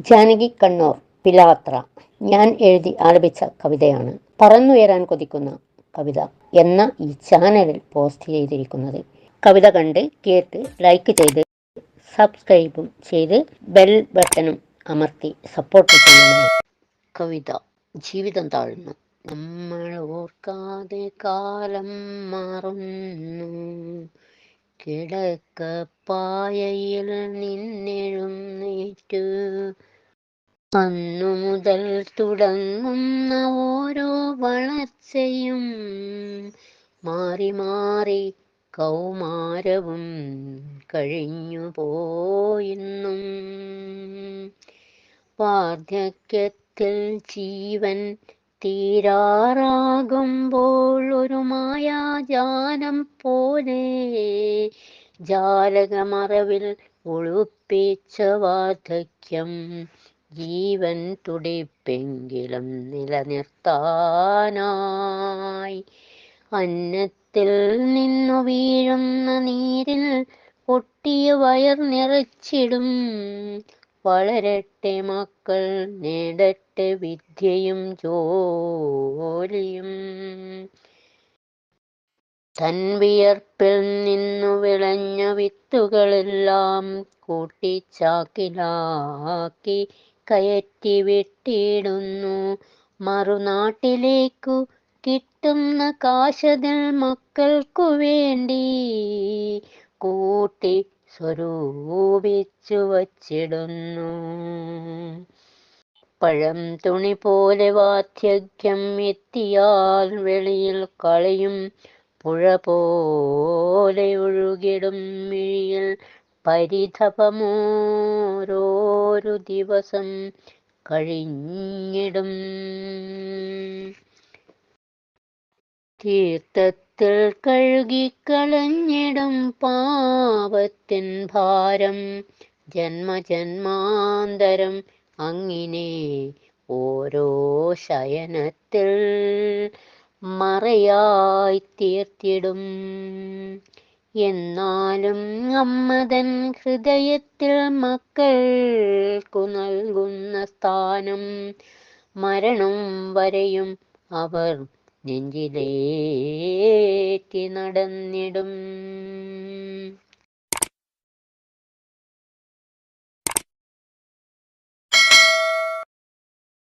ജാനകി കണ്ണൂർ പിലാത്ര ഞാൻ എഴുതി ആലപിച്ച കവിതയാണ് പറന്നുയരാൻ കൊതിക്കുന്ന കവിത എന്ന ഈ ചാനലിൽ പോസ്റ്റ് ചെയ്തിരിക്കുന്നത്. കവിത കണ്ട് കേട്ട് ലൈക്ക് ചെയ്ത് സബ്സ്ക്രൈബും ചെയ്ത് ബെൽ ബട്ടണും അമർത്തി സപ്പോർട്ട് ചെയ്യണം. കവിത ജീവിതം താഴ്ന്നു. നമ്മൾ ഓർക്കാതെ കാലം മാറുന്നു. കിടക്കപ്പായയിൽ നിന്നെഴുന്നേറ്റു അന്നു മുതൽ തുടങ്ങുന്ന ഓരോ വളർച്ചയും മാറി മാറി കൗമാരവും കഴിഞ്ഞു പോയിന്നും വാർദ്ധക്യത്തിൽ ജീവൻ തീരാറാകുമ്പോൾ ഒരു മായാജാലം പോലെ ജാലകമറവിൽ ഒളിപ്പിച്ച വാർദ്ധക്യം ജീവൻ തുടിപ്പെങ്കിലും നിലനിർത്താനായി അന്നത്തിൽ നിന്നു വീഴുന്ന നീരിൽ പൊട്ടിയ വയർ നിറച്ചിടും. വളരട്ടെ മക്കൾ, നേടട്ടെ വിദ്യയും ജോലിയും. തൻ വിയർപ്പിൽ നിന്നു വിളഞ്ഞ വിത്തുകളെല്ലാം കൂട്ടിച്ചാക്കിലാക്കി കയറ്റി വിട്ടിടുന്നു. മറുനാട്ടിലേക്കു കിട്ടുന്ന കാശതിൽ മക്കൾക്കു വേണ്ടി കൂട്ടി സ്വരൂപിച്ചു വച്ചിടുന്നു. പഴം തുണി പോലെ വാർദ്ധക്യം എത്തിയാൽ വെളിയിൽ കളയും. പുഴ പോലെ ഒഴുകിടും മിഴിയിൽ പരിതപമോരോരു ദിവസം കഴിഞ്ഞിടും. തീർത്ഥത്തിൽ കഴുകിക്കളഞ്ഞിടും പാപത്തിൻ ഭാരം ജന്മജന്മാന്തരം അങ്ങിനെ ഓരോ ശയനത്തിൽ മറയായി തീർത്തിടും. എന്നാലും അമ്മതൻ ഹൃദയത്തിൽ മക്കൾക്കു നൽകുന്ന സ്ഥാനം മരണം വരെയും അവർ നെഞ്ചിലേറ്റി നടന്നിടും.